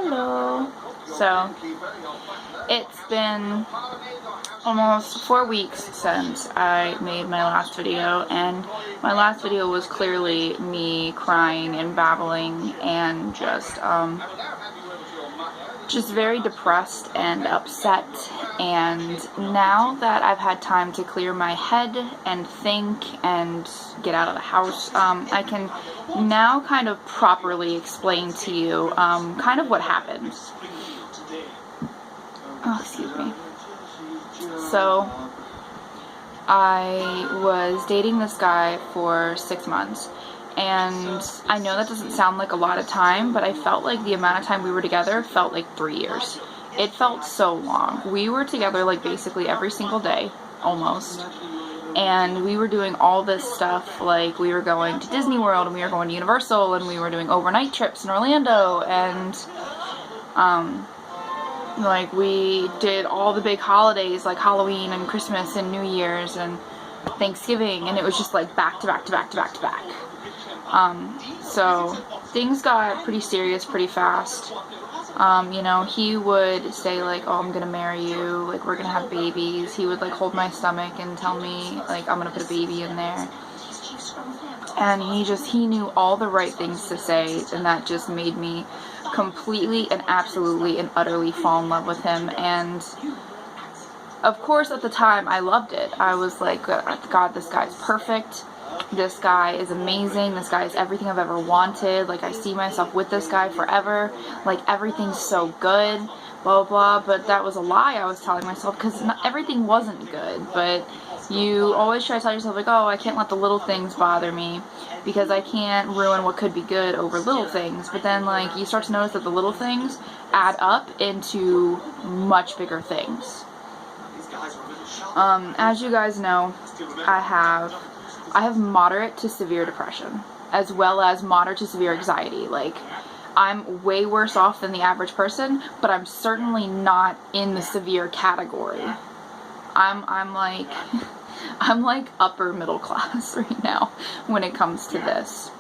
Hello. So, it's been almost 4 weeks since I made my last video, and my last video was clearly me crying and babbling and just very depressed and upset. And now that I've had time to clear my head and think and get out of the house, I can now kind of properly explain to you kind of what happened. Oh, excuse me. So, I was dating this guy for 6 months, and I know that doesn't sound like a lot of time, but I felt like the amount of time we were together felt like 3 years. It felt so long. We were together like basically every single day, almost, and we were doing all this stuff. Like, we were going to Disney World, and we were going to Universal, and we were doing overnight trips in Orlando, and like, we did all the big holidays like Halloween and Christmas and New Year's and Thanksgiving, and it was just like back to back to back to back to back. So things got pretty serious pretty fast. You know, he would say like, oh, I'm gonna marry you, like, we're gonna have babies. He would like hold my stomach and tell me like, I'm gonna put a baby in there. And he knew all the right things to say, and that just made me completely and absolutely and utterly fall in love with him. And of course at the time I loved it. I was like, God, this guy's perfect. This guy is amazing. This guy is everything I've ever wanted. Like, I see myself with this guy forever. Like, everything's so good, blah, blah, blah. But that was a lie I was telling myself, because everything wasn't good. But you always try to tell yourself, like, oh, I can't let the little things bother me, because I can't ruin what could be good over little things. But then, like, you start to notice that the little things add up into much bigger things. As you guys know, I have moderate to severe depression, as well as moderate to severe anxiety. Like, I'm way worse off than the average person, but I'm certainly not in the severe category. I'm like upper middle class right now when it comes to this.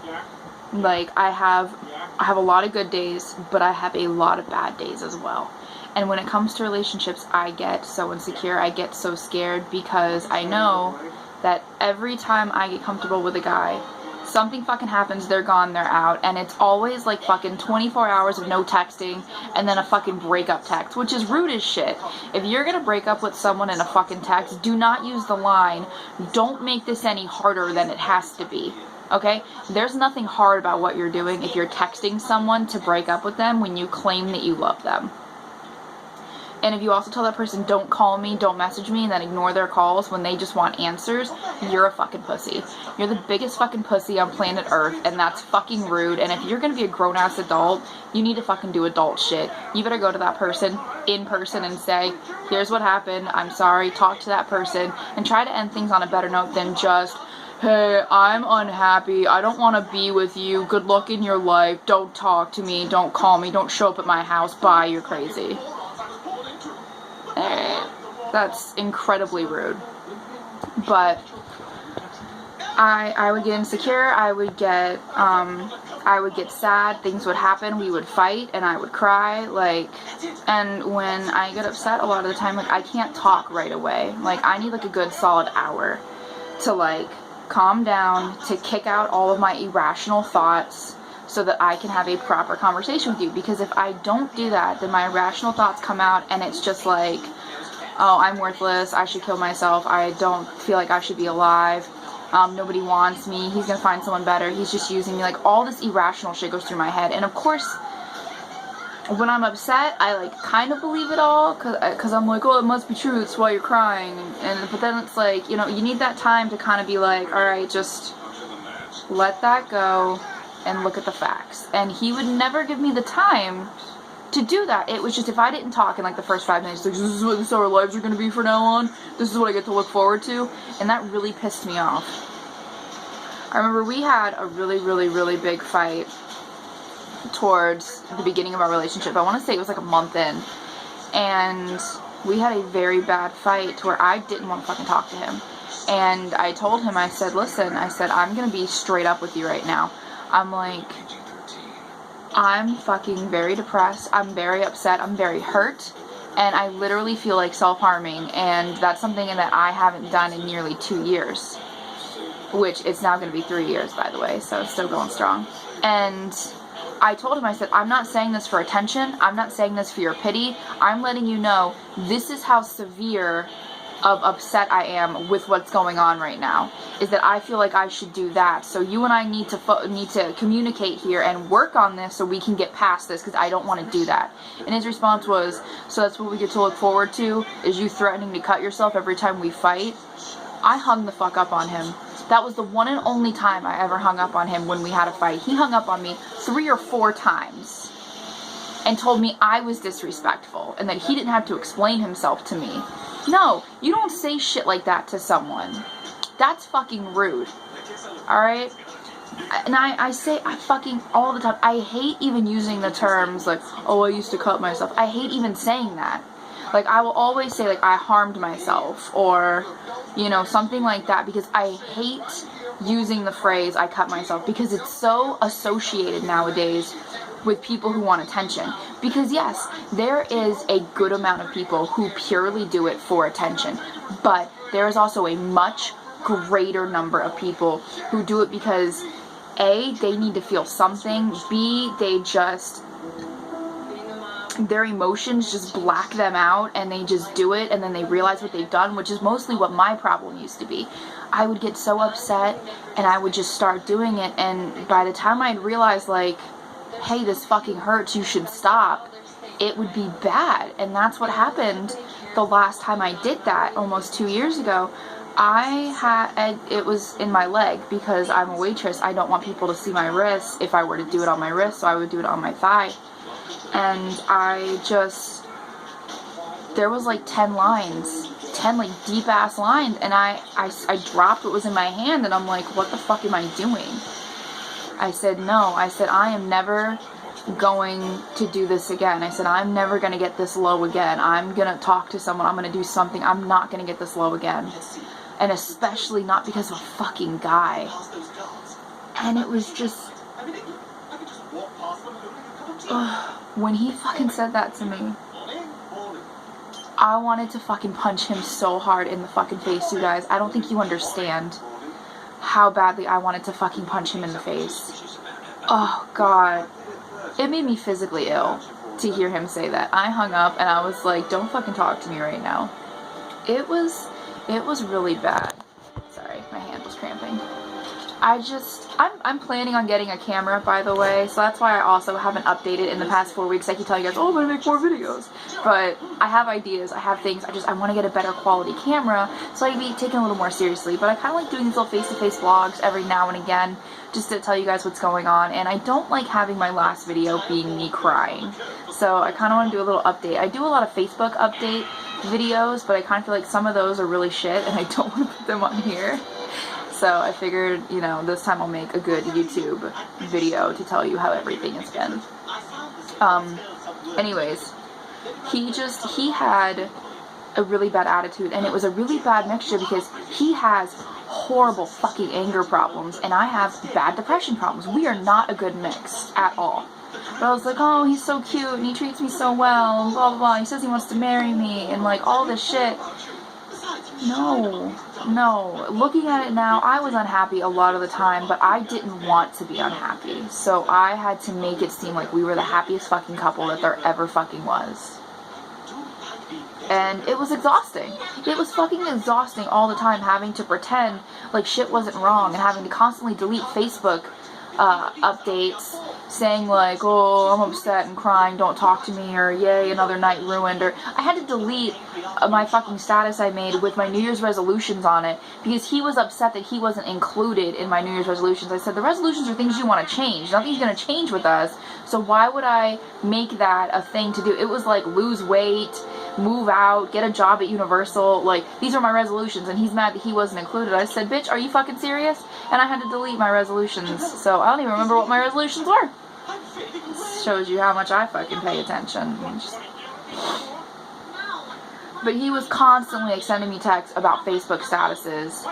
Like, I have a lot of good days, but I have a lot of bad days as well. And when it comes to relationships, I get so insecure, I get so scared, because I know that every time I get comfortable with a guy, something fucking happens, they're gone, they're out, and it's always like fucking 24 hours of no texting, and then a fucking breakup text, which is rude as shit. If you're gonna break up with someone in a fucking text, do not use the line, don't make this any harder than it has to be. Okay? There's nothing hard about what you're doing if you're texting someone to break up with them when you claim that you love them. And if you also tell that person, don't call me, don't message me, and then ignore their calls when they just want answers, you're a fucking pussy. You're the biggest fucking pussy on planet Earth, and that's fucking rude. And if you're gonna be a grown-ass adult, you need to fucking do adult shit. You better go to that person in person and say, here's what happened, I'm sorry, talk to that person, and try to end things on a better note than just, hey, I'm unhappy, I don't want to be with you, good luck in your life, don't talk to me, don't call me, don't show up at my house, bye, you're crazy. That's incredibly rude. But I would get insecure, I would get sad, things would happen, we would fight, and I would cry, like, and when I get upset a lot of the time, like, I can't talk right away. Like, I need like a good solid hour to like calm down, to kick out all of my irrational thoughts, so that I can have a proper conversation with you. Because if I don't do that, then my irrational thoughts come out, and it's just like, oh, I'm worthless, I should kill myself, I don't feel like I should be alive, nobody wants me, he's gonna find someone better, he's just using me. Like, all this irrational shit goes through my head. And of course, when I'm upset, I like kind of believe it all, cause I'm like, oh, it must be true, that's why you're crying. But then it's like, you know, you need that time to kind of be like, alright, just let that go and look at the facts. And he would never give me the time to do that. It was just, if I didn't talk in like the first 5 minutes, like, this is how our lives are going to be from now on, this is what I get to look forward to, and that really pissed me off. I remember we had a really big fight towards the beginning of our relationship. I want to say it was like a month in, and we had a very bad fight to where I didn't want to fucking talk to him. And I told him, I said, listen, I said, I'm going to be straight up with you right now. I'm like, I'm fucking very depressed. I'm very upset. I'm very hurt. And I literally feel like self-harming. And that's something that I haven't done in nearly 2 years. Which it's now going to be 3 years, by the way. So it's still going strong. And I told him, I said, I'm not saying this for attention. I'm not saying this for your pity. I'm letting you know this is how severe of upset I am with what's going on right now, is that I feel like I should do that. So you and I need to communicate here and work on this so we can get past this, because I don't want to do that. And his response was, so that's what we get to look forward to, is you threatening to cut yourself every time we fight? I hung the fuck up on him. That was the one and only time I ever hung up on him when we had a fight. He hung up on me 3 or 4 times and told me I was disrespectful and that he didn't have to explain himself to me. No, you don't say shit like that to someone. That's fucking rude. Alright? And I say I fucking all the time. I hate even using the terms like, oh, I used to cut myself. I hate even saying that. Like, I will always say, like, I harmed myself or, you know, something like that, because I hate using the phrase I cut myself, because it's so associated nowadays with people who want attention. Because yes, there is a good amount of people who purely do it for attention, but there is also a much greater number of people who do it because A, they need to feel something, B, their emotions just black them out and they just do it, and then they realize what they've done, which is mostly what my problem used to be. I would get so upset and I would just start doing it, and by the time I'd realize, like, hey, this fucking hurts, you should stop, it would be bad. And that's what happened the last time I did that, almost 2 years ago. It was in my leg, because I'm a waitress. I don't want people to see my wrists if I were to do it on my wrist, so I would do it on my thigh. And there was like 10 lines, 10 like deep ass lines, and I dropped what was in my hand, and I'm like, what the fuck am I doing? I said, no, I said, I am never going to do this again. I said, I'm never going to get this low again. I'm going to talk to someone. I'm going to do something. I'm not going to get this low again. And especially not because of a fucking guy. And it was just, when he fucking said that to me, I wanted to fucking punch him so hard in the fucking face, you guys. I don't think you understand how badly I wanted to fucking punch him in the face. Oh, God. It made me physically ill to hear him say that. I hung up and I was like, don't fucking talk to me right now. It was really bad. Sorry, my hand was cramping. I'm planning on getting a camera, by the way, so that's why I also haven't updated in the past 4 weeks. I keep telling you guys, oh, I'm gonna make more videos, but I have ideas, I have things, I want to get a better quality camera, so I can be taken a little more seriously. But I kind of like doing these little face-to-face vlogs every now and again, just to tell you guys what's going on, and I don't like having my last video being me crying, so I kind of want to do a little update. I do a lot of Facebook update videos, but I kind of feel like some of those are really shit, and I don't want to put them on here. So I figured, you know, this time I'll make a good YouTube video to tell you how everything has been. Anyways, he had a really bad attitude, and it was a really bad mixture because he has horrible fucking anger problems, and I have bad depression problems. We are not a good mix at all. But I was like, oh, he's so cute, and he treats me so well, and blah, blah, blah. He says he wants to marry me, and like all this shit. No. Looking at it now, I was unhappy a lot of the time, but I didn't want to be unhappy. So I had to make it seem like we were the happiest fucking couple that there ever fucking was. And it was exhausting. It was fucking exhausting all the time, having to pretend like shit wasn't wrong and having to constantly delete Facebook updates saying like, oh, I'm upset and crying, don't talk to me, or yay, another night ruined, or I had to delete my fucking status I made with my New Year's resolutions on it because he was upset that he wasn't included in my New Year's resolutions. I said, the resolutions are things you want to change. Nothing's going to change with us, so why would I make that a thing to do? It was like lose weight, move out, get a job at Universal, like, these are my resolutions, and he's mad that he wasn't included. I said, bitch, are you fucking serious? And I had to delete my resolutions, so I don't even remember what my resolutions were. Shows you how much I fucking pay attention. But he was constantly like sending me texts about Facebook statuses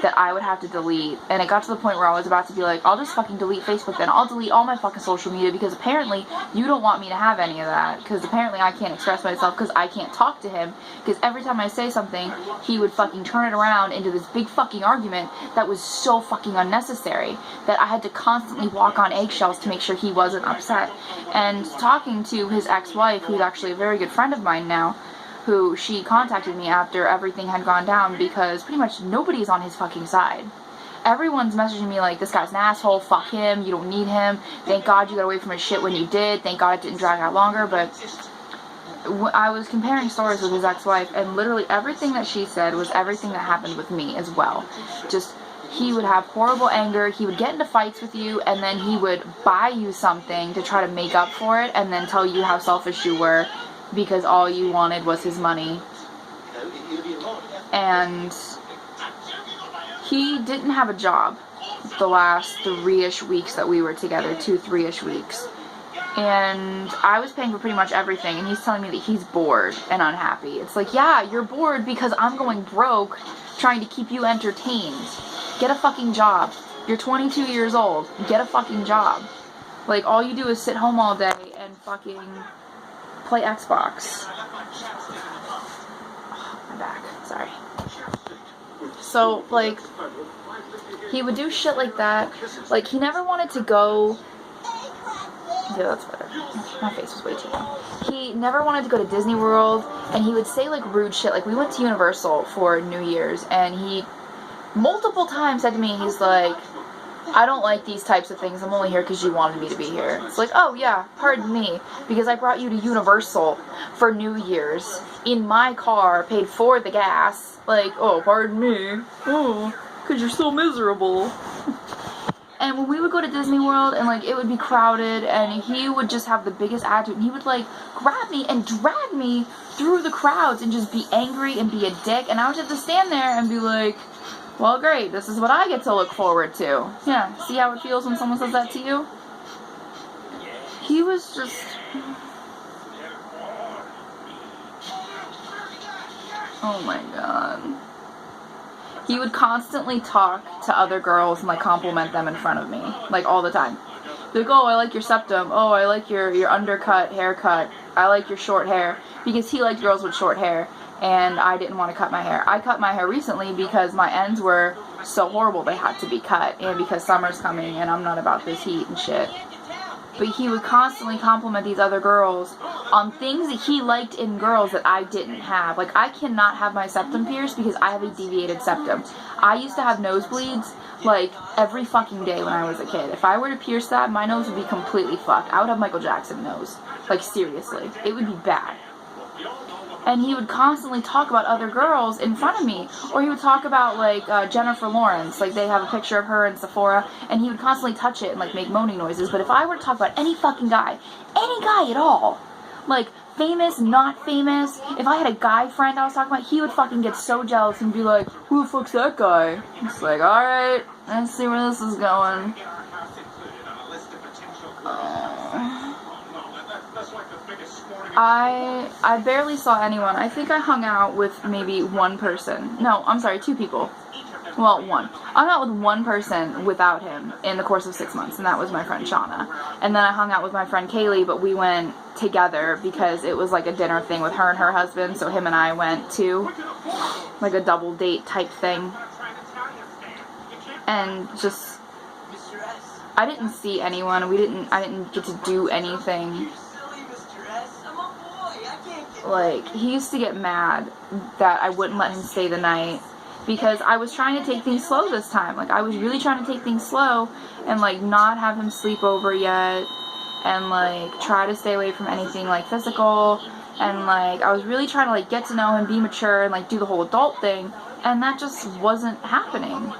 that I would have to delete. And it got to the point where I was about to be like, I'll just fucking delete Facebook then. I'll delete all my fucking social media because apparently you don't want me to have any of that. Because apparently I can't express myself because I can't talk to him. Because every time I say something, he would fucking turn it around into this big fucking argument that was so fucking unnecessary that I had to constantly walk on eggshells to make sure he wasn't upset. And talking to his ex-wife, who's actually a very good friend of mine now, who she contacted me after everything had gone down because pretty much nobody's on his fucking side. Everyone's messaging me like, this guy's an asshole, fuck him, you don't need him, thank God you got away from his shit when you did, thank God it didn't drag out longer. But I was comparing stories with his ex-wife, and literally everything that she said was everything that happened with me as well. Just, he would have horrible anger, he would get into fights with you, and then he would buy you something to try to make up for it, and then tell you how selfish you were, because all you wanted was his money. And he didn't have a job the last 3-ish weeks that we were together, 2-3-ish weeks. And I was paying for pretty much everything, and he's telling me that he's bored and unhappy. It's like, yeah, you're bored because I'm going broke trying to keep you entertained. Get a fucking job. You're 22 years old. Get a fucking job. Like, all you do is sit home all day and fucking play Xbox. Oh, my back. Sorry. So, like, he would do shit like that. Like, he never wanted to go... Yeah, that's better. My face was way too long. He never wanted to go to Disney World, and he would say, like, rude shit. Like, we went to Universal for New Year's, and he multiple times said to me, he's like, I don't like these types of things. I'm only here because you wanted me to be here. It's like, oh yeah, pardon me, because I brought you to Universal for New Year's in my car, paid for the gas. Like, oh, pardon me. Oh, because you're so miserable. And when we would go to Disney World and, like, it would be crowded and he would just have the biggest attitude, and he would, like, grab me and drag me through the crowds and just be angry and be a dick, and I would have to stand there and be like, well, great, this is what I get to look forward to. Yeah, see how it feels when someone says that to you? He was just... Oh my god. He would constantly talk to other girls and, like, compliment them in front of me. Like, all the time. Like, oh, I like your septum. Oh, I like your undercut haircut. I like your short hair. Because he liked girls with short hair. And I didn't want to cut my hair. I cut my hair recently because my ends were so horrible they had to be cut. And because summer's coming and I'm not about this heat and shit. But he would constantly compliment these other girls on things that he liked in girls that I didn't have. Like, I cannot have my septum pierced because I have a deviated septum. I used to have nosebleeds, like, every fucking day when I was a kid. If I were to pierce that, my nose would be completely fucked. I would have Michael Jackson nose. Like, seriously. It would be bad. And he would constantly talk about other girls in front of me. Or he would talk about, like, Jennifer Lawrence. Like, they have a picture of her in Sephora. And he would constantly touch it and, like, make moaning noises. But if I were to talk about any fucking guy, any guy at all, like, famous, not famous, if I had a guy friend I was talking about, he would fucking get so jealous and be like, who the fuck's that guy? It's like, alright, let's see where this is going. I barely saw anyone. I think I hung out with maybe one person. No, I'm sorry, 2 people. Well, one. I hung out with one person without him in the course of 6 months, and that was my friend Shauna. And then I hung out with my friend Kaylee, but we went together because it was like a dinner thing with her and her husband, so him and I went to like a double date type thing. And just, I didn't see anyone. I didn't get to do anything. Like, he used to get mad that I wouldn't let him stay the night because I was trying to take things slow this time. Like, I was really trying to take things slow and, like, not have him sleep over yet and, like, try to stay away from anything, like, physical. And, like, I was really trying to, like, get to know him, be mature, and, like, do the whole adult thing. And that just wasn't happening.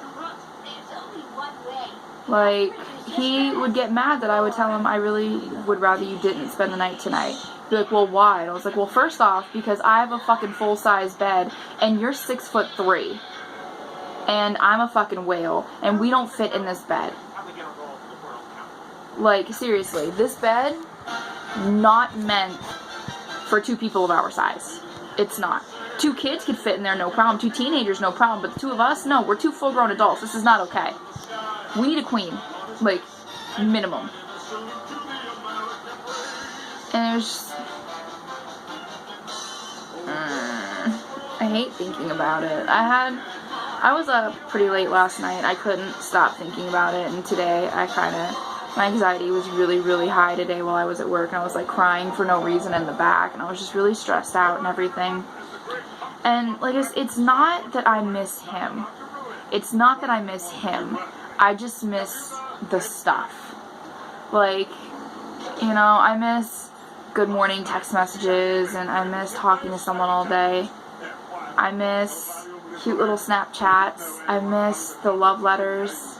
Like, he would get mad that I would tell him I really would rather you didn't spend the night tonight. Be like, well, why? And I was like, well, first off, because I have a fucking full-size bed, and you're 6'3", and I'm a fucking whale, and we don't fit in this bed. Like, seriously, this bed, not meant for 2 people of our size. It's not. 2 kids could fit in there, no problem. 2 teenagers, no problem. But the 2 of us, no, we're 2 full-grown adults. This is not okay. We need a queen. Like, minimum. And it was just... I hate thinking about it. I was up pretty late last night. I couldn't stop thinking about it. And today, my anxiety was really, really high today while I was at work. And I was, like, crying for no reason in the back. And I was just really stressed out and everything. And, like, it's not that I miss him. It's not that I miss him. I just miss the stuff. Like, you know, I miss good morning text messages, and I miss talking to someone all day. I miss cute little Snapchats. I miss the love letters.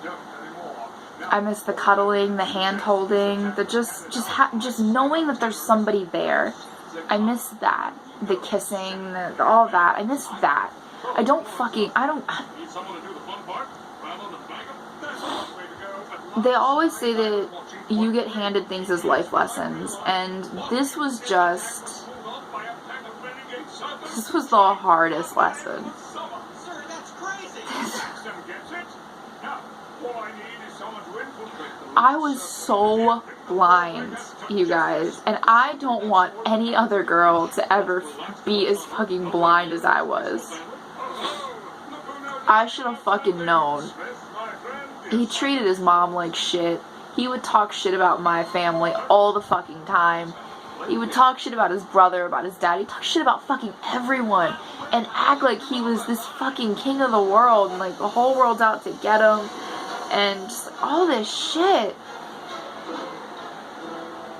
I miss the cuddling, the hand holding, the just knowing that there's somebody there. I miss that. The kissing, all of that. I miss that. I don't... They always say that you get handed things as life lessons, and this was the hardest lesson. I was so blind, you guys, and I don't want any other girl to ever be as fucking blind as I was. I should have fucking known. He treated his mom like shit. He would talk shit about my family all the fucking time. He would talk shit about his brother, about his dad. He'd talk shit about fucking everyone and act like he was this fucking king of the world and like the whole world's out to get him and just all this shit.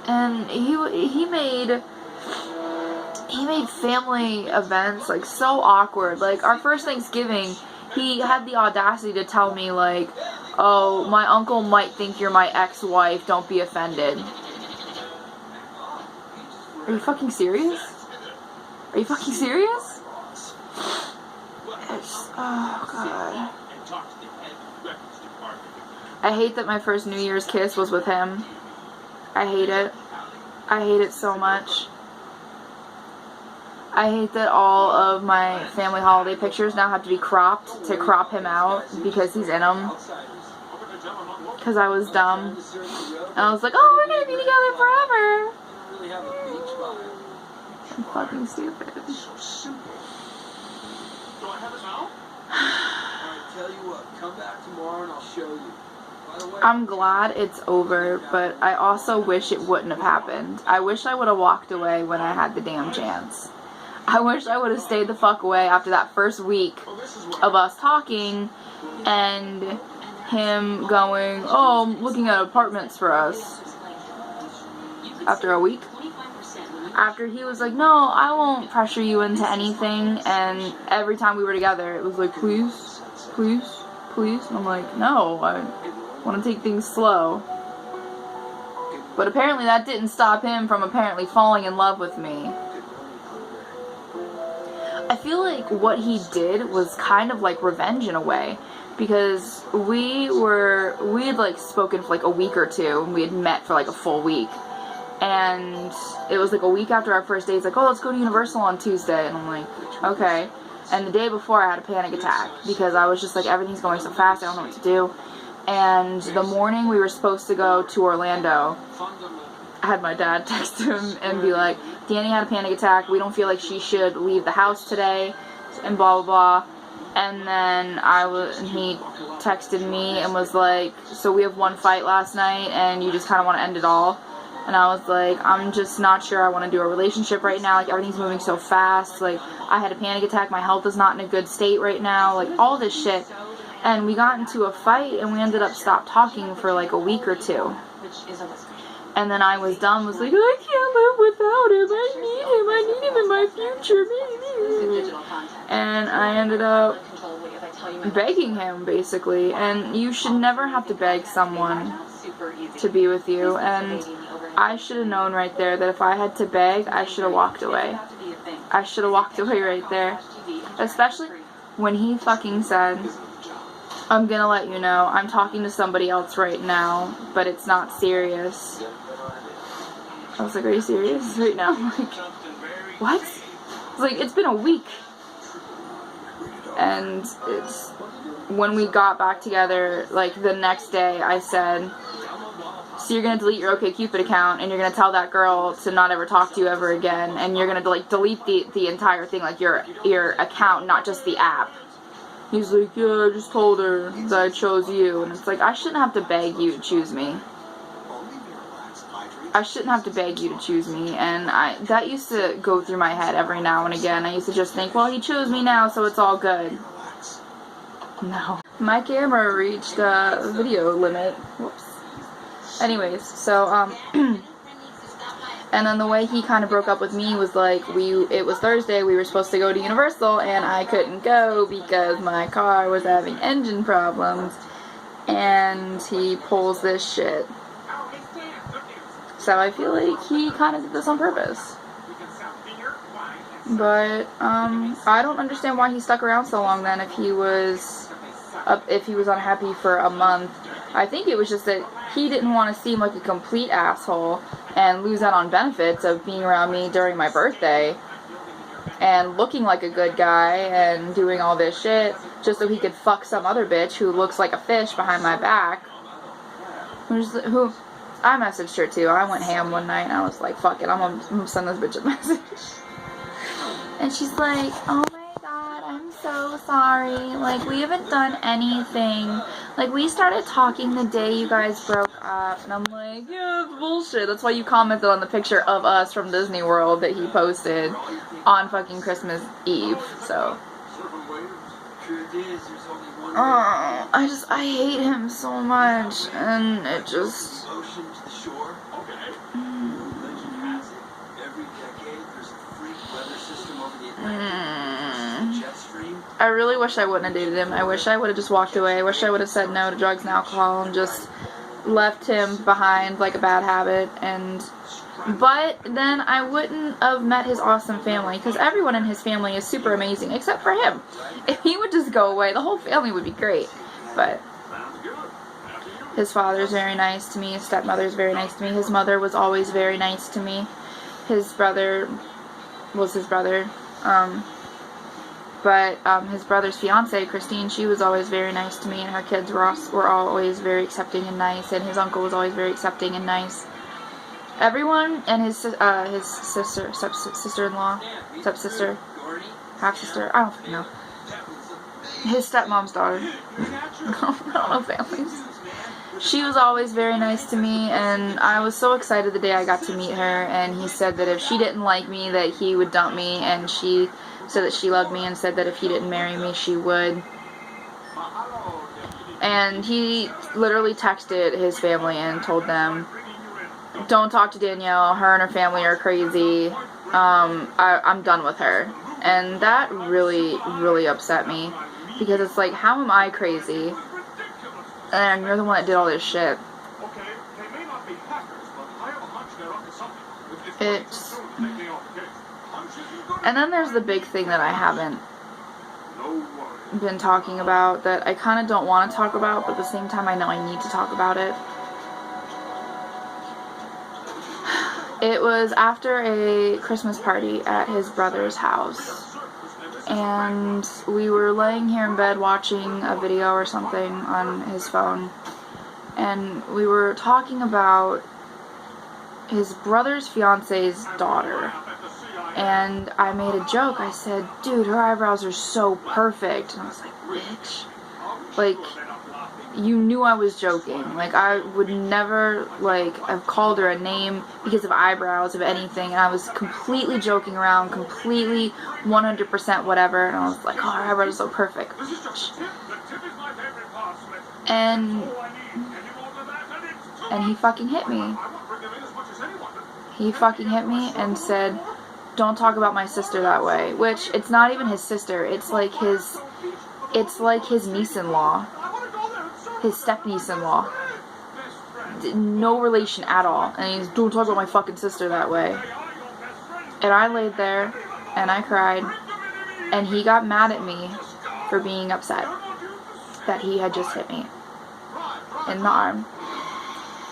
And he made family events like so awkward. Like our first Thanksgiving, he had the audacity to tell me like, "Oh, my uncle might think you're my ex-wife, don't be offended." Are you fucking serious? Are you fucking serious? Oh, God. I hate that my first New Year's kiss was with him. I hate it. I hate it so much. I hate that all of my family holiday pictures now have to be cropped to crop him out because he's in them. Because I was dumb. And I was like, oh, we're going to be together forever. I'm fucking stupid. So simple. Do I have it now? Alright, tell you what, come back tomorrow and I'll show you. By the way, I'm glad it's over, but I also wish it wouldn't have happened. I wish I would have walked away when I had the damn chance. I wish I would have stayed the fuck away after that first week of us talking and him going, oh, I'm looking at apartments for us. After a week. After he was like, no, I won't pressure you into anything. And every time we were together, it was like, please, please, please. And I'm like, no, I want to take things slow. But apparently that didn't stop him from apparently falling in love with me. I feel like what he did was kind of like revenge in a way. Because we had like spoken for like a week or two. And we had met for like a full week. And it was like a week after our first date. He's like, oh, let's go to Universal on Tuesday. And I'm like, okay. And the day before I had a panic attack because I was just like, everything's going so fast, I don't know what to do. And the morning we were supposed to go to Orlando, I had my dad text him and be like, Danny had a panic attack, we don't feel like she should leave the house today, and blah blah blah. And then he texted me and was like, so we have one fight last night and you just kind of want to end it all. And I was like, I'm just not sure I want to do a relationship right now. Like, everything's moving so fast. Like, I had a panic attack. My health is not in a good state right now. Like, all this shit. And we got into a fight, and we ended up stopped talking for, like, a week or two. And then I was done. Was like, I can't live without him. I need him in my future. And I ended up begging him, basically. And you should never have to beg someone to be with you. And I should have known right there that if I had to beg, I should have walked away. I should have walked away right there. Especially when he fucking said, I'm gonna let you know, I'm talking to somebody else right now, but it's not serious. I was like, are you serious right now? Like, what? I was like, it's been a week. And it's, when we got back together, like, the next day, I said, so you're gonna delete your OkCupid account, and you're gonna tell that girl to not ever talk to you ever again, and you're gonna, like, delete the entire thing, like, your account, not just the app. He's like, yeah, I just told her that I chose you. And it's like, I shouldn't have to beg you to choose me. I shouldn't have to beg you to choose me. And that used to go through my head every now and again. I used to just think, well, he chose me now, so it's all good. No. My camera reached video limit. Whoops. Anyways, so, and then the way he kind of broke up with me was like, it was Thursday, we were supposed to go to Universal, and I couldn't go because my car was having engine problems, and he pulls this shit. So I feel like he kind of did this on purpose. But, I don't understand why he stuck around so long then if he was unhappy for a month. I think it was just that he didn't want to seem like a complete asshole and lose out on benefits of being around me during my birthday and looking like a good guy and doing all this shit just so he could fuck some other bitch who looks like a fish behind my back. Who I messaged her too. I went ham one night and I was like, fuck it, I'm gonna send this bitch a message. And she's like, oh my god, I'm so sorry. Like, we haven't done anything. Like, we started talking the day you guys broke up. And I'm like, yeah, it's bullshit. That's why you commented on the picture of us from Disney World that he posted on fucking Christmas Eve. So. I hate him so much. And it just. I really wish I wouldn't have dated him. I wish I would have just walked away. I wish I would have said no to drugs and alcohol and just left him behind like a bad habit. But then I wouldn't have met his awesome family, because everyone in his family is super amazing except for him. If he would just go away, the whole family would be great. But his father's very nice to me. His stepmother's very nice to me. His mother was always very nice to me. His brother was his brother. But his brother's fiance, Christine, she was always very nice to me, and her kids were always very accepting and nice, and his uncle was always very accepting and nice. Everyone, and his sister, stepsister-in-law, stepsister, half-sister, I don't fucking know. His stepmom's daughter. I don't know families. She was always very nice to me, and I was so excited the day I got to meet her, and he said that if she didn't like me, that he would dump me, and she said that she loved me and said that if he didn't marry me, she would. And he literally texted his family and told them, don't talk to Danielle, her and her family are crazy, I'm done with her. And that really, really upset me, because it's like, how am I crazy? And you're the one that did all this shit. And then there's the big thing that I haven't been talking about, that I kind of don't want to talk about, but at the same time I know I need to talk about it. It was after a Christmas party at his brother's house, and we were laying here in bed watching a video or something on his phone, and we were talking about his brother's fiance's daughter. And I made a joke. I said, dude, her eyebrows are so perfect. And I was like, bitch. Like, you knew I was joking. Like, I would never, like, have called her a name because of eyebrows, of anything. And I was completely joking around, completely 100% whatever. And I was like, oh, her eyebrows are so perfect. And he fucking hit me. He fucking hit me and said, don't talk about my sister that way. Which, it's not even his sister. It's like his niece-in-law. His step-niece-in-law. No relation at all. And he's, don't talk about my fucking sister that way. And I laid there, and I cried. And he got mad at me for being upset that he had just hit me in the arm.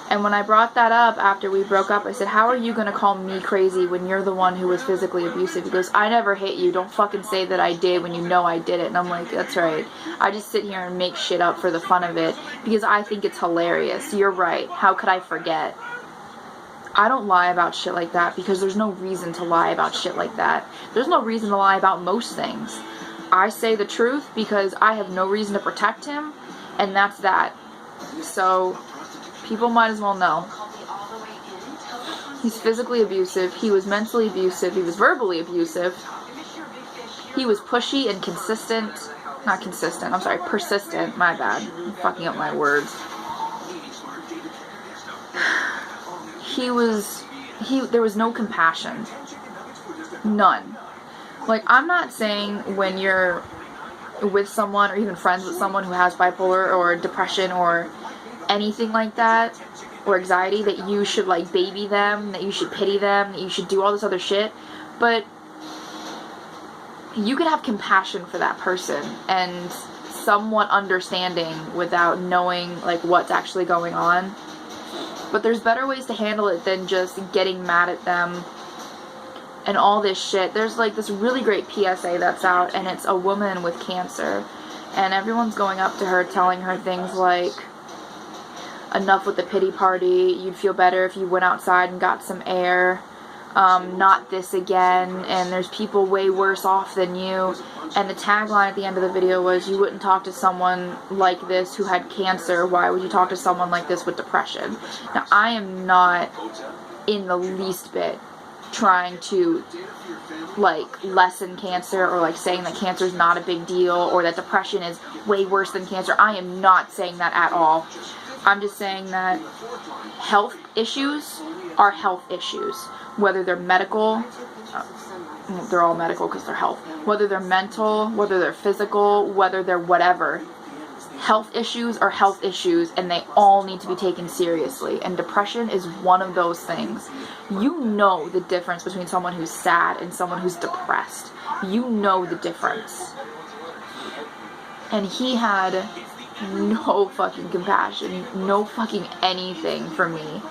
And when I brought that up after we broke up, I said, how are you going to call me crazy when you're the one who was physically abusive? He goes, I never hit you. Don't fucking say that I did when you know I did it. And I'm like, that's right. I just sit here and make shit up for the fun of it because I think it's hilarious. You're right. How could I forget? I don't lie about shit like that because there's no reason to lie about shit like that. There's no reason to lie about most things. I say the truth because I have no reason to protect him, and that's that. So people might as well know. He's physically abusive. He was mentally abusive. He was verbally abusive. He was pushy and persistent. My bad. I'm fucking up my words. There was no compassion. None. Like, I'm not saying when you're with someone or even friends with someone who has bipolar or depression or anything like that, or anxiety, that you should like baby them, that you should pity them, that you should do all this other shit. But you can have compassion for that person and somewhat understanding without knowing like what's actually going on. But there's better ways to handle it than just getting mad at them and all this shit. There's like this really great PSA that's out, and it's a woman with cancer, and everyone's going up to her telling her things like, enough with the pity party, you'd feel better if you went outside and got some air, not this again, and there's people way worse off than you. And the tagline at the end of the video was, you wouldn't talk to someone like this who had cancer, why would you talk to someone like this with depression? Now, I am not in the least bit trying to like lessen cancer or like saying that cancer is not a big deal or that depression is way worse than cancer. I am not saying that at all. I'm just saying that health issues are health issues, whether they're medical, they're all medical because they're health, whether they're mental, whether they're physical, whether they're whatever. Health issues are health issues, and they all need to be taken seriously, and depression is one of those things. You know the difference between someone who's sad and someone who's depressed. You know the difference. And he had no fucking compassion, no fucking anything for me.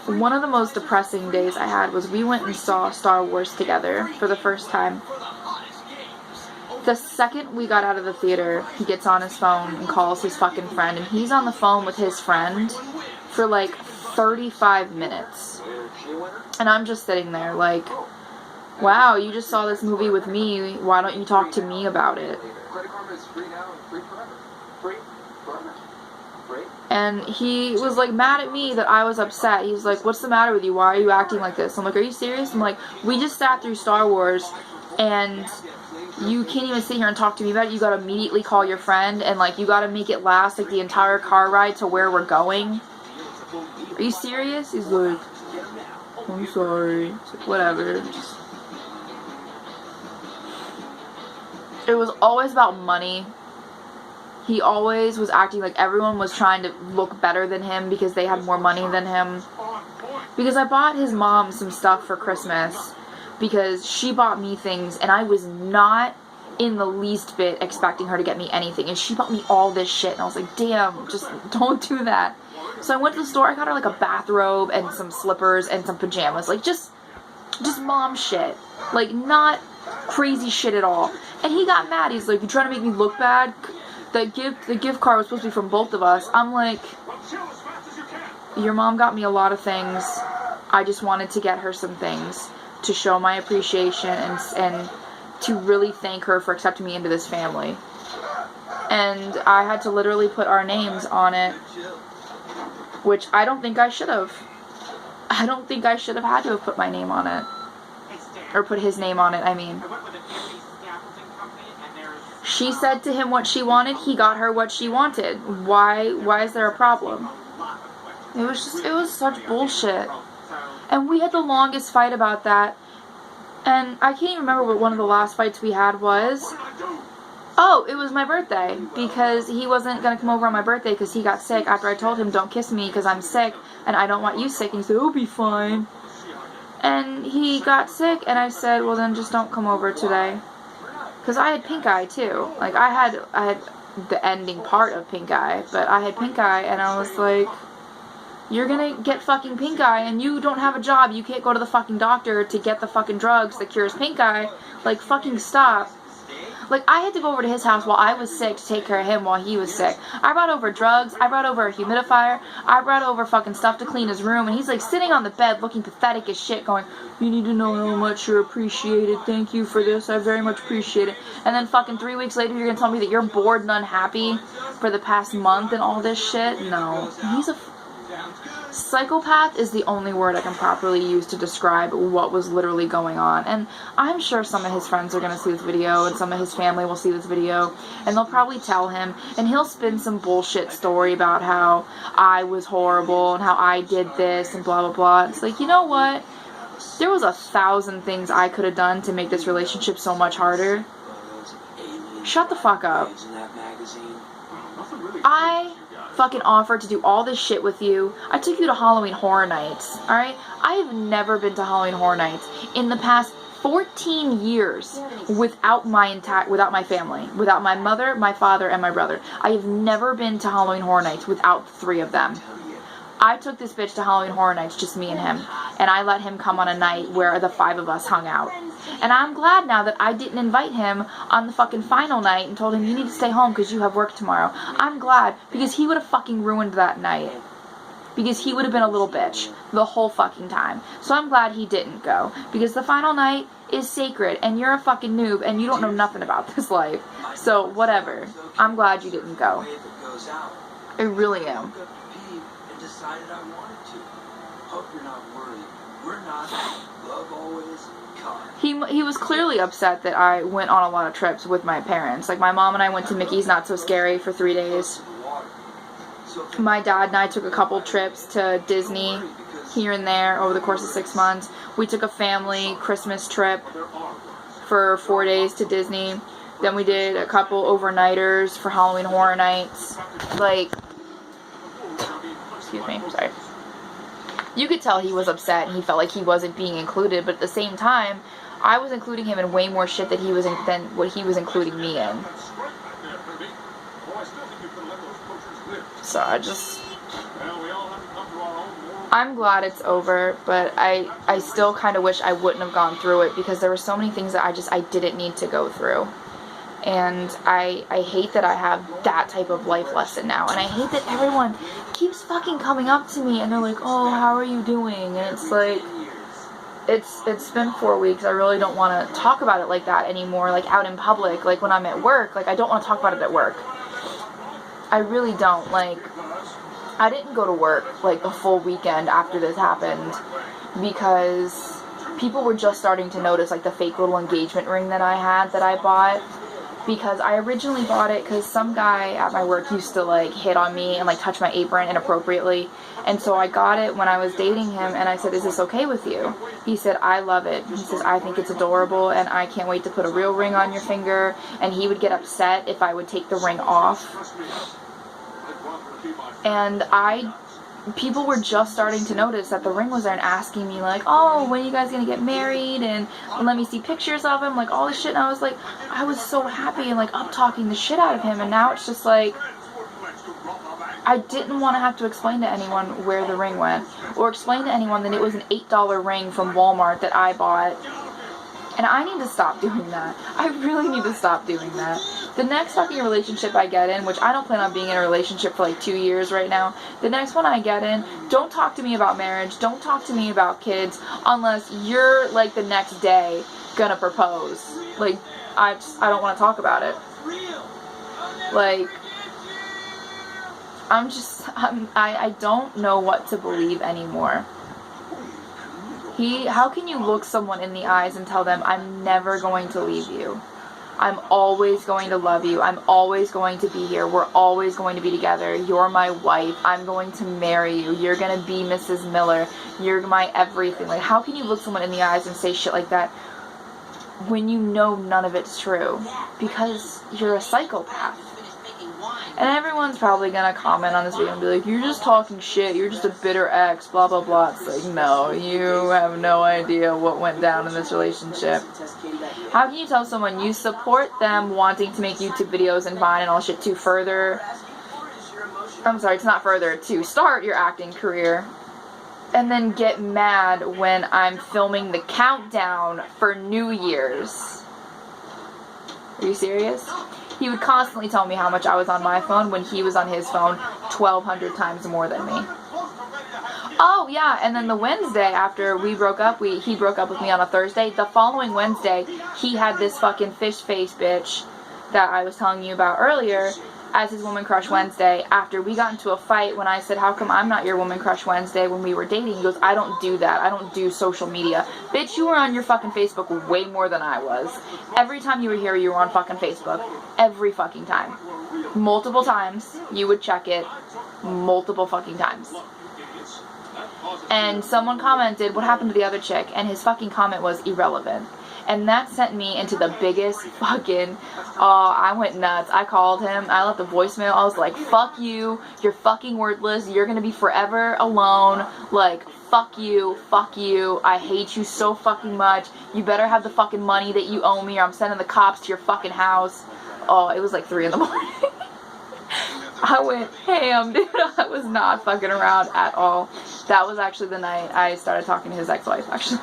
One of the most depressing days I had was we went and saw Star Wars together for the first time. The second we got out of the theater, he gets on his phone and calls his fucking friend, and he's on the phone with his friend for like 35 minutes. And I'm just sitting there like, wow, you just saw this movie with me, why don't you talk to me about it? And he was like mad at me that I was upset. He was like, what's the matter with you? Why are you acting like this? I'm like, are you serious? I'm like, we just sat through Star Wars and you can't even sit here and talk to me about it. You gotta immediately call your friend and like you gotta make it last like the entire car ride to where we're going. Are you serious? He's like, I'm sorry. Like, whatever. It was always about money. He always was acting like everyone was trying to look better than him because they had more money than him. Because I bought his mom some stuff for Christmas because she bought me things and I was not in the least bit expecting her to get me anything. And she bought me all this shit and I was like, damn, just don't do that. So I went to the store, I got her like a bathrobe and some slippers and some pajamas. Like just mom shit. Like not crazy shit at all. And he got mad. He's like, you trying to make me look bad? The gift card was supposed to be from both of us. I'm like, your mom got me a lot of things. I just wanted to get her some things to show my appreciation and to really thank her for accepting me into this family. And I had to literally put our names on it, which I don't think I should have. I don't think I should have had to have put my name on it. Or put his name on it, I mean. She said to him what she wanted, he got her what she wanted. Why is there a problem? It was such bullshit. And we had the longest fight about that. And I can't even remember what one of the last fights we had was. Oh, it was my birthday. Because he wasn't going to come over on my birthday because he got sick after I told him, don't kiss me because I'm sick and I don't want you sick. And he said, it'll be fine. And he got sick and I said, well then just don't come over today. Because I had pink eye too. Like I had the ending part of pink eye, but I had pink eye and I was like, You're gonna get fucking pink eye and you don't have a job. You can't go to the fucking doctor to get the fucking drugs that cures pink eye. Like, fucking stop. Like, I had to go over to his house while I was sick to take care of him while he was sick. I brought over drugs. I brought over a humidifier. I brought over fucking stuff to clean his room. And he's, like, sitting on the bed looking pathetic as shit going, you need to know how much you're appreciated. Thank you for this. I very much appreciate it. And then fucking 3 weeks later, you're gonna tell me that you're bored and unhappy for the past month and all this shit? No. He's a... Psychopath is the only word I can properly use to describe what was literally going on. And I'm sure some of his friends are going to see this video, and some of his family will see this video, and they'll probably tell him, and he'll spin some bullshit story about how I was horrible and how I did this and blah blah blah. It's like, you know what? There was 1,000 things I could have done to make this relationship so much harder. Shut the fuck up. I fucking offered to do all this shit with you. I took you to Halloween Horror Nights, alright? I have never been to Halloween Horror Nights in the past 14 years without my family, without my mother, my father, and my brother. I have never been to Halloween Horror Nights without the 3 of them. I took this bitch to Halloween Horror Nights, just me and him, and I let him come on a night where the 5 of us hung out. And I'm glad now that I didn't invite him on the fucking final night and told him, you need to stay home because you have work tomorrow. I'm glad, because he would have fucking ruined that night. Because he would have been a little bitch the whole fucking time. So I'm glad he didn't go. Because the final night is sacred, and you're a fucking noob, and you don't know nothing about this life. So, whatever. I'm glad you didn't go. I really am. Decided I wanted to. Hope you're not worried. We're not. Love always. He was clearly upset that I went on a lot of trips with my parents. Like, my mom and I went to Mickey's Not So Scary for 3 days. My dad and I took a couple trips to Disney here and there over the course of 6 months. We took a family Christmas trip for 4 days to Disney. Then we did a couple overnighters for Halloween Horror Nights. Like, excuse me, sorry. You could tell he was upset and he felt like he wasn't being included, but at the same time, I was including him in way more shit than what he was including me in. So I'm glad it's over, but I still kind of wish I wouldn't have gone through it, because there were so many things that I didn't need to go through. And I hate that I have that type of life lesson now. And I hate that everyone keeps fucking coming up to me and they're like, oh, how are you doing? And it's like, it's been 4 weeks. I really don't want to talk about it like that anymore, like out in public, like when I'm at work. Like, I don't want to talk about it at work. I really don't. Like, I didn't go to work like the full weekend after this happened because people were just starting to notice like the fake little engagement ring that I had that I bought. Because I originally bought it because some guy at my work used to like hit on me and like touch my apron inappropriately. And so I got it when I was dating him, and I said, is this okay with you? He said, I love it. He says, I think it's adorable and I can't wait to put a real ring on your finger. And he would get upset if I would take the ring off. And people were just starting to notice that the ring was there and asking me like, oh, when are you guys gonna get married, and let me see pictures of him, like all this shit. And I was like, I was so happy and like up talking the shit out of him, and now it's just like I didn't want to have to explain to anyone where the ring went, or explain to anyone that it was an $8 ring from Walmart that I bought. And I need to stop doing that. I really need to stop doing that. The next fucking relationship I get in, which I don't plan on being in a relationship for like 2 years right now, the next one I get in, don't talk to me about marriage, don't talk to me about kids, unless you're like the next day gonna propose. Like, I don't want to talk about it. Like, I don't know what to believe anymore. How can you look someone in the eyes and tell them, I'm never going to leave you. I'm always going to love you. I'm always going to be here. We're always going to be together. You're my wife. I'm going to marry you. You're going to be Mrs. Miller. You're my everything. Like, how can you look someone in the eyes and say shit like that when you know none of it's true? Because you're a psychopath. And everyone's probably gonna comment on this video and be like, you're just talking shit, you're just a bitter ex, blah blah blah. It's like, no, you have no idea what went down in this relationship. How can you tell someone you support them wanting to make YouTube videos and Vine and all shit to further I'm sorry, it's not further, to start your acting career, and then get mad when I'm filming the countdown for New Year's. Are you serious? He would constantly tell me how much I was on my phone when he was on his phone 1,200 times more than me. Oh, yeah, and then the Wednesday after we broke up, he broke up with me on a Thursday. The following Wednesday, he had this fucking fish face bitch that I was telling you about earlier as his woman crush Wednesday after we got into a fight when I said, how come I'm not your woman crush Wednesday when we were dating? He goes, I don't do that. I don't do social media. Bitch, you were on your fucking Facebook way more than I was. Every time you were here, you were on fucking Facebook. Every fucking time. Multiple times. You would check it. Multiple fucking times. And someone commented, what happened to the other chick? And his fucking comment was irrelevant. And that sent me into the biggest fucking, I went nuts. I called him, I left a voicemail, I was like, fuck you, you're fucking worthless, you're gonna be forever alone, like, fuck you, I hate you so fucking much, you better have the fucking money that you owe me or I'm sending the cops to your fucking house. Oh, it was like 3 in the morning. I went ham, dude. I was not fucking around at all. That was actually the night I started talking to his ex-wife, actually.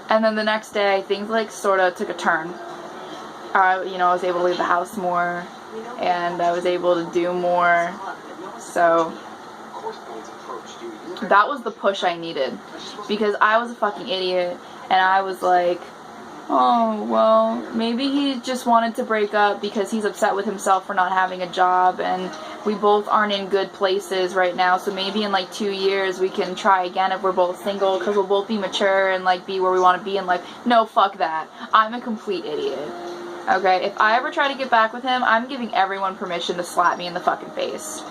And then the next day, things like sort of took a turn. I was able to leave the house more, and I was able to do more. So that was the push I needed, because I was a fucking idiot, and I was like, oh, well, maybe he just wanted to break up because he's upset with himself for not having a job, and we both aren't in good places right now, so maybe in like 2 years we can try again if we're both single, because we'll both be mature and like be where we want to be in life. No, fuck that. I'm a complete idiot. Okay, if I ever try to get back with him, I'm giving everyone permission to slap me in the fucking face.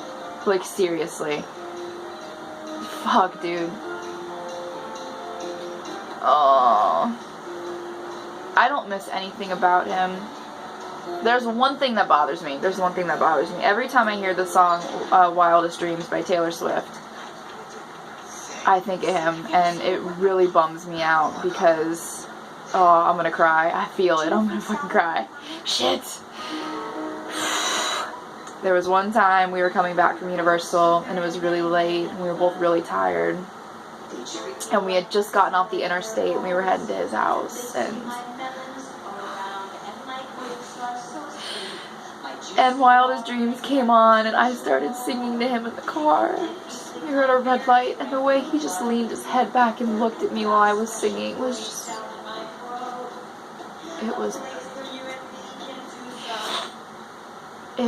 Like, seriously. Fuck, dude. Oh, I don't miss anything about him. There's one thing that bothers me. Every time I hear the song Wildest Dreams by Taylor Swift, I think of him, and it really bums me out because, oh, I'm gonna cry. I feel it. I'm gonna fucking cry. Shit. There was one time we were coming back from Universal, and it was really late, and we were both really tired. And we had just gotten off the interstate, and we were heading to his house, and Wildest Dreams came on, and I started singing to him in the car. We were at a red light, and the way he just leaned his head back and looked at me while I was singing was just, it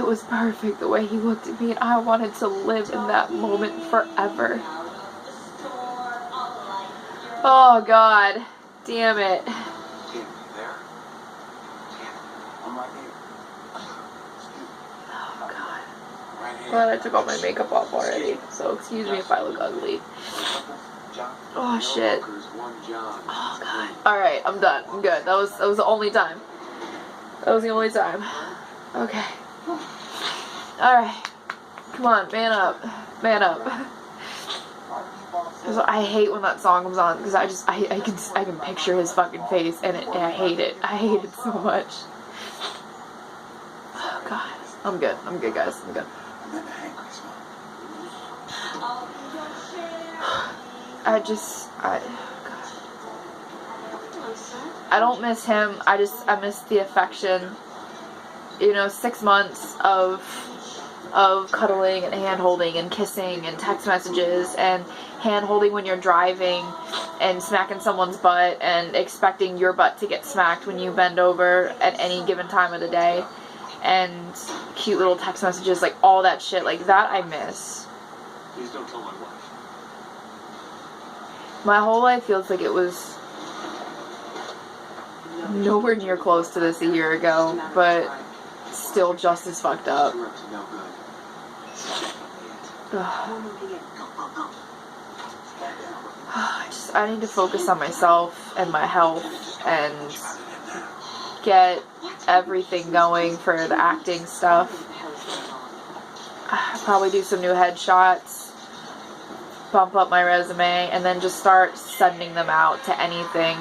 was perfect the way he looked at me, and I wanted to live in that moment forever. Oh, God. Damn it. Glad I took all my makeup off already, so excuse me if I look ugly. Oh, shit. Oh, God. Alright, I'm done. I'm good. That was the only time. Okay. Alright. Come on, man up. Because I hate when that song comes on, because I can picture his fucking face, and I hate it. I hate it so much. Oh, God. I'm good, guys. I'm good. I don't miss him. I miss the affection. 6 months of cuddling and hand-holding and kissing and text messages and hand-holding when you're driving and smacking someone's butt and expecting your butt to get smacked when you bend over at any given time of the day, and cute little text messages, like all that shit, like that I miss. Please don't tell my wife. My whole life feels like it was nowhere near close to this a year ago, but still just as fucked up. I need to focus on myself and my health and get everything going for the acting stuff. Probably do some new headshots, bump up my resume, and then just start sending them out to anything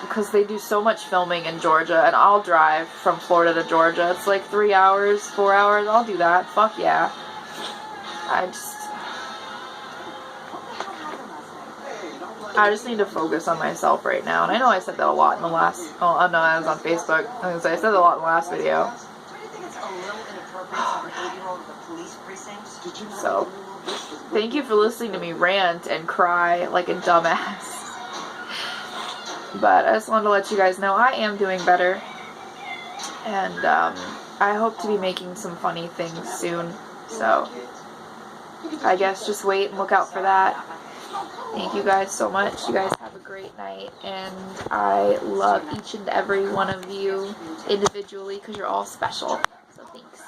because they do so much filming in Georgia, and I'll drive from Florida to Georgia. It's like 3 hours, 4 hours. I'll do that. Fuck yeah. I just need to focus on myself right now. And I know I said that a lot in the last... Oh, no, I was on Facebook. I was gonna say, I said that a lot in the last video. So, thank you for listening to me rant and cry like a dumbass. But I just wanted to let you guys know I am doing better. And I hope to be making some funny things soon. So, I guess just wait and look out for that. Thank you guys so much. You guys have a great night, and I love each and every one of you individually because you're all special. So thanks.